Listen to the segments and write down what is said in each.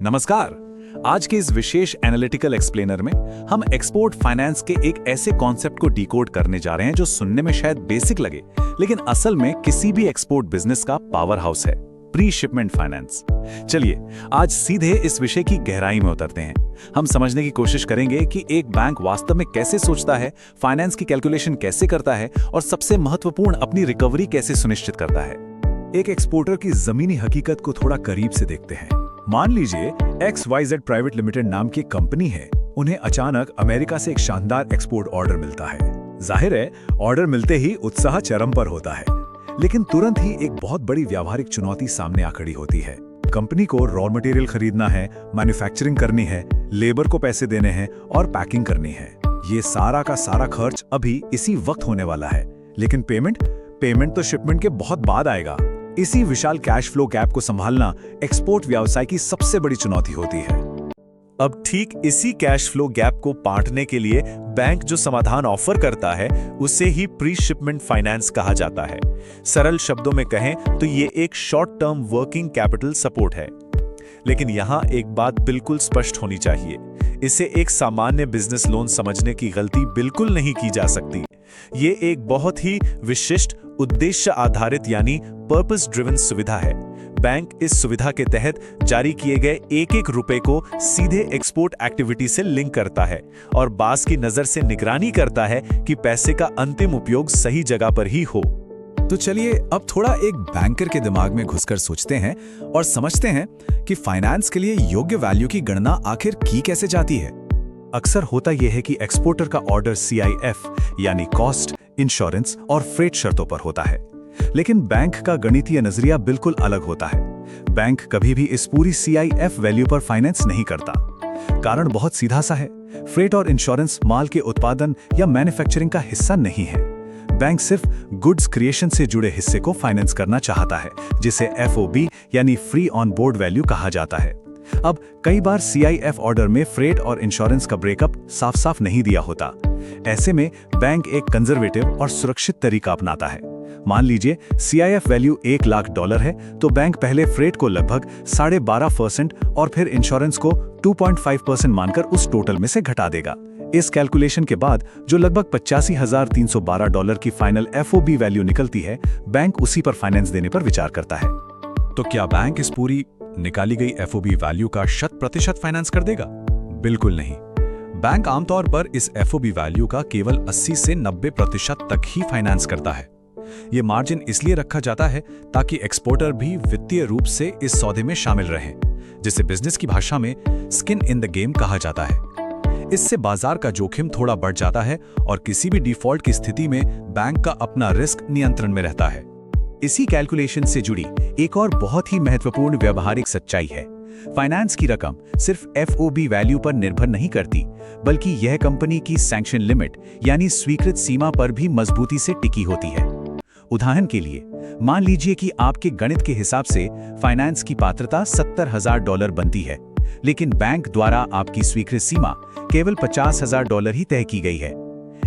नमस्कार। आज के इस विशेष एनालिटिकल एक्सप्लेनर में हम एक्सपोर्ट फाइनेंस के एक ऐसे कॉन्सेप्ट को डिकोड करने जा रहे हैं जो सुनने में शायद बेसिक लगे, लेकिन असल में किसी भी एक्सपोर्ट बिजनेस का पावर हाउस है, प्री शिपमेंट फाइनेंस। चलिए आज सीधे इस विषय की गहराई में उतरते हैं। हम समझने की कोशिश करेंगे कि एक बैंक वास्तव में कैसे सोचता है, फाइनेंस की कैलकुलेशन कैसे करता है और सबसे महत्वपूर्ण अपनी रिकवरी कैसे सुनिश्चित करता है। एक एक्सपोर्टर की जमीनी हकीकत को थोड़ा करीब से देखते हैं। मान लीजिए XYZ प्राइवेट लिमिटेड नाम की कंपनी है। उन्हें अचानक अमेरिका से एक शानदार एक्सपोर्ट ऑर्डर मिलता है। जाहिर है ऑर्डर मिलते ही उत्साह चरम पर होता है, लेकिन तुरंत ही एक बहुत बड़ी व्यावहारिक चुनौती सामने आ खड़ी होती है। कंपनी को रॉ मटेरियल खरीदना है, मैन्युफैक्चरिंग करनी है, लेबर को पैसे देने हैं और पैकिंग करनी है। ये सारा का सारा खर्च अभी इसी वक्त होने वाला है, लेकिन पेमेंट तो शिपमेंट के बहुत बाद आएगा। इसी विशाल कैश फ्लो गैप को संभालना एक्सपोर्ट व्यवसाय की सबसे बड़ी चुनौती होती है। अब ठीक इसी कैश फ्लो गैप को पाटने के लिए बैंक जो समाधान ऑफर करता है उसे ही प्री शिपमेंट फाइनेंस कहा जाता है। सरल शब्दों में कहें तो ये एक short term working capital support है। लेकिन यहाँ एक बात बिल्कुल स्पष्ट होनी चाहिए, इसे एक सामान्य बिजनेस लोन समझने की गलती बिल्कुल नहीं की जा सकती। ये एक बहुत ही विशिष्ट उद्देश्य आधारित यानी पर्पस ड्रिवन सुविधा है। बैंक इस सुविधा के तहत जारी किए गए एक एक रुपए को सीधे एक्सपोर्ट एक्टिविटी से लिंक करता है और बास की नजर से निगरानी करता है कि पैसे का अंतिम उपयोग सही जगह पर ही हो। तो चलिए अब थोड़ा एक बैंकर के दिमाग में घुसकर सोचते हैं और समझते हैं कि फाइनेंस के लिए योग्य वैल्यू की गणना आखिर की कैसे जाती है। अक्सर होता यह है कि एक्सपोर्टर का ऑर्डर CIF यानी कॉस्ट, इंश्योरेंस और फ्रेट शर्तों पर होता है, लेकिन बैंक का गणितीय नजरिया बिल्कुल अलग होता है। बैंक कभी भी इस पूरी CIF वैल्यू पर फाइनेंस नहीं करता। कारण बहुत सीधा सा है, फ्रेट और इंश्योरेंस माल के उत्पादन या मैन्युफैक्चरिंग का हिस्सा नहीं है। बैंक सिर्फ गुड्स क्रिएशन से जुड़े हिस्से को फाइनेंस करना चाहता है, जिसे FOB यानी फ्री ऑन बोर्ड वैल्यू कहा जाता है। अब कई बार CIF ऑर्डर में फ्रेट और इंश्योरेंस का ब्रेकअप साफ साफ नहीं दिया होता। ऐसे में बैंक एक कंजर्वेटिव और सुरक्षित तरीका अपनाता है। मान लीजिए CIF वैल्यू $1 लाख है, तो बैंक पहले फ्रेट को लगभग 12.5% और फिर इंश्योरेंस को 2.5% मानकर उस टोटल में से घटा देगा। इस कैलकुलेशन के बाद जो लगभग $85,312 की फाइनल FOB वैल्यू निकलती है, बैंक उसी पर फाइनेंस देने पर विचार करता है। तो क्या बैंक इस पूरी निकाली गई FOB वैल्यू का 100% फाइनेंस कर देगा? बिल्कुल नहीं। बैंक आमतौर पर इस FOB वैल्यू का केवल 80 से 90% तक ही फाइनेंस करता है। ये मार्जिन इसलिए रखा जाता है ताकि एक्सपोर्टर भी वित्तीय रूप से इस सौदे में शामिल रहे, जिसे बिजनेस की भाषा में स्किन इन द गेम कहा जाता है। इससे बाजार का जोखिम थोड़ा बढ़ जाता है और किसी भी डिफॉल्ट की स्थिति में बैंक का अपना रिस्क नियंत्रण में रहता है। इसी कैलकुलेशन से जुड़ी एक और बहुत ही महत्वपूर्ण व्यावहारिक सच्चाई है। फाइनेंस की रकम सिर्फ FOB वैल्यू पर निर्भर नहीं करती, बल्कि यह कंपनी की सैंक्शन लिमिट यानी स्वीकृत सीमा पर भी मजबूती से टिकी होती है। उदाहरण के लिए मान लीजिए कि आपके गणित के हिसाब से फाइनेंस की पात्रता $70,000 बनती है, लेकिन बैंक द्वारा आपकी स्वीकृत सीमा केवल $50,000 ही तय की गई है।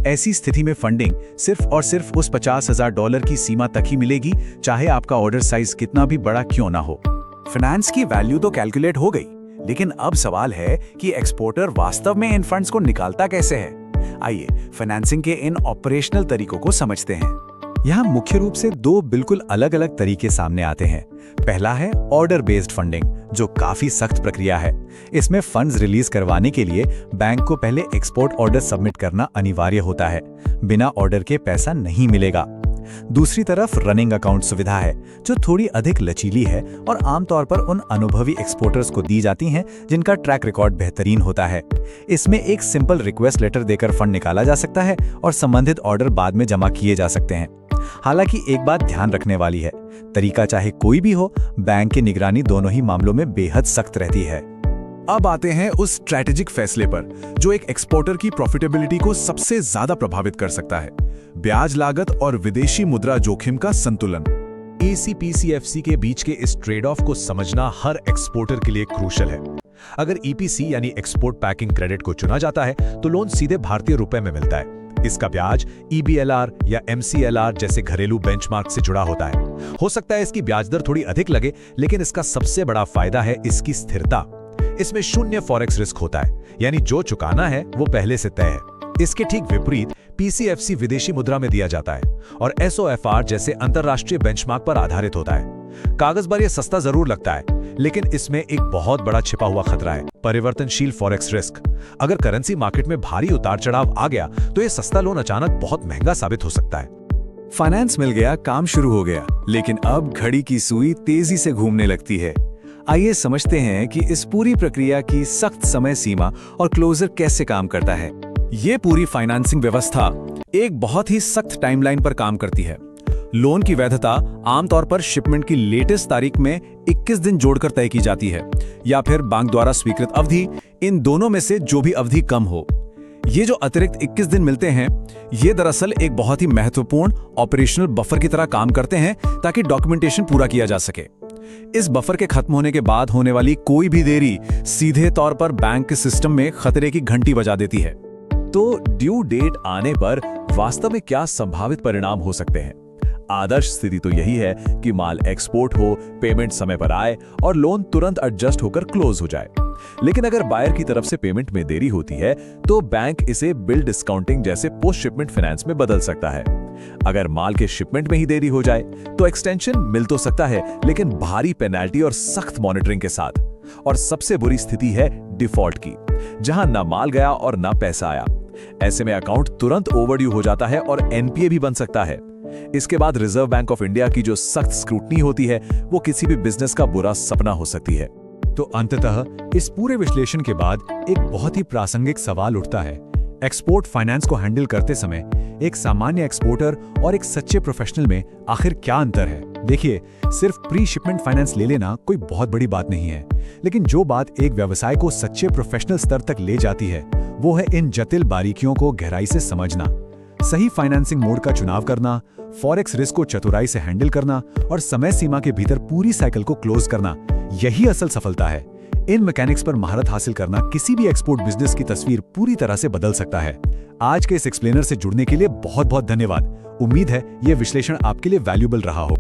ऐसी स्थिति में फंडिंग सिर्फ और सिर्फ उस $50,000 की सीमा तक ही मिलेगी, चाहे आपका ऑर्डर साइज कितना भी बड़ा क्यों ना हो। फाइनेंस की वैल्यू तो कैलकुलेट हो गई, लेकिन अब सवाल है कि एक्सपोर्टर वास्तव में इन फंड्स को निकालता कैसे है। आइए फाइनेंसिंग के इन ऑपरेशनल तरीकों को समझते हैं। यहाँ मुख्य रूप से दो बिल्कुल अलग अलग तरीके सामने आते हैं। पहला है ऑर्डर बेस्ड फंडिंग, जो काफी सख्त प्रक्रिया है। इसमें फंड्स रिलीज करवाने के लिए बैंक को पहले एक्सपोर्ट ऑर्डर सबमिट करना अनिवार्य होता है, बिना ऑर्डर के पैसा नहीं मिलेगा। दूसरी तरफ रनिंग अकाउंट सुविधा है, जो थोड़ी अधिक लचीली है और आमतौर पर उन अनुभवी एक्सपोर्टर्स को दी जाती हैं जिनका ट्रैक रिकॉर्ड बेहतरीन होता है। इसमें एक सिंपल रिक्वेस्ट लेटर देकर फंड निकाला जा सकता है और संबंधित ऑर्डर बाद में जमा किए जा सकते हैं। हालांकि एक बात ध्यान रखने वाली है, तरीका चाहे कोई भी हो, बैंक की निगरानी दोनों ही मामलों में बेहद सख्त रहती है। अब आते हैं उस स्ट्रैटेजिक फैसले पर जो एक एक्सपोर्टर की प्रॉफिटेबिलिटी को सबसे ज्यादा प्रभावित कर सकता है, ब्याज लागत और विदेशी मुद्रा जोखिम का संतुलन। ACPCFC के बीच के इस ट्रेड ऑफ को समझना हर एक्सपोर्टर के लिए क्रूशल है। अगर EPC यानी एक्सपोर्ट पैकिंग क्रेडिट को चुना जाता है तो लोन सीधे भारतीय रुपए में मिलता है। इसका ब्याज EBLR या MCLR जैसे घरेलू बेंचमार्क से जुड़ा होता है। हो सकता है इसकी ब्याज दर थोड़ी अधिक लगे, लेकिन इसका सबसे बड़ा फायदा है इसकी स्थिरता। इसमें शून्य फॉरेक्स रिस्क होता है, यानी जो चुकाना है वो पहले से तय है। इसके ठीक विपरीत पीसीएफसी विदेशी मुद्रा में दिया जाता है और एसओएफआर जैसे अंतरराष्ट्रीय बेंचमार्क पर आधारित होता है। कागज पर यह सस्ता जरूर लगता है, लेकिन इसमें एक बहुत बड़ा छिपा हुआ खतरा है, परिवर्तनशील फॉरेक्स रिस्क। अगर करेंसी मार्केट में भारी उतार चढ़ाव आ गया तो यह सस्ता लोन अचानक बहुत महंगा साबित हो सकता है। फाइनेंस मिल गया, काम शुरू हो गया, लेकिन अब घड़ी की सुई तेजी से घूमने लगती है। आइए समझते हैं कि इस पूरी प्रक्रिया की सख्त समय सीमा और क्लोजर कैसे काम करता है। ये पूरी फाइनेंसिंग व्यवस्था एक बहुत ही सख्त टाइमलाइन पर काम करती है। लोन की वैधता आमतौर पर शिपमेंट की लेटेस्ट तारीख में 21 दिन जोड़कर तय की जाती है, या फिर बैंक द्वारा स्वीकृत अवधि, इन दोनों में से जो भी अवधि कम हो। ये जो अतिरिक्त 21 दिन मिलते हैं, ये दरअसल एक बहुत ही महत्वपूर्ण ऑपरेशनल बफर की तरह काम करते हैं, ताकि डॉक्यूमेंटेशन पूरा किया जा सके। इस बफर के खत्म होने के बाद होने वाली कोई भी देरी सीधे तौर पर बैंक के सिस्टम में खतरे की घंटी बजा देती है। तो ड्यू डेट आने पर वास्तव में क्या संभावित परिणाम हो सकते हैं? आदर्श स्थिति तो यही है कि माल एक्सपोर्ट हो, पेमेंट समय पर आए और लोन तुरंत एडजस्ट होकर क्लोज हो जाए। लेकिन अगर बायर की तरफ से पेमेंट में देरी होती है तो बैंक इसे बिल डिस्काउंटिंग जैसे पोस्ट शिपमेंट फाइनेंस में बदल सकता है। अगर माल के शिपमेंट में ही देरी हो जाए तो एक्सटेंशन मिल तो सकता है, लेकिन भारी पेनल्टी और सख्त मॉनिटरिंग के साथ। और सबसे बुरी स्थिति है डिफॉल्ट की, जहां ना माल गया और ना पैसा आया। ऐसे में अकाउंट तुरंत ओवरड्यू हो जाता है और एनपीए भी बन सकता है। इसके बाद रिजर्व बैंक ऑफ इंडिया की जो सख्त स्क्रूटनी होती है, वो किसी भी बिजनेस का बुरा सपना हो सकती है। तो अंततः इस पूरे विश्लेषण के बाद एक बहुत ही प्रासंगिक सवाल उठता है। एक्सपोर्ट फाइनेंस को हैंडल करते समय एक सामान्य एक्सपोर्टर और एक सच्चे प्रोफेशनल में आखिर क्या अंतर है? देखिए, सिर्फ प्री शिपमेंट फाइनेंस ले लेना कोई बहुत बड़ी बात नहीं है, लेकिन जो बात एक व्यवसाय को सच्चे प्रोफेशनल स्तर तक ले जाती है, वो है इन जटिल बारीकियों को गहराई से समझना, सही फाइनेंसिंग मोड का चुनाव करना, फॉरेक्स रिस्क को चतुराई से हैंडल करना और समय सीमा के भीतर पूरी साइकिल को क्लोज करना। यही असल सफलता है। इन मैकेनिक्स पर महारत हासिल करना किसी भी एक्सपोर्ट बिजनेस की तस्वीर पूरी तरह से बदल सकता है। आज के इस एक्सप्लेनर से जुड़ने के लिए बहुत बहुत धन्यवाद। उम्मीद है यह विश्लेषण आपके लिए वैल्यूएबल रहा हो।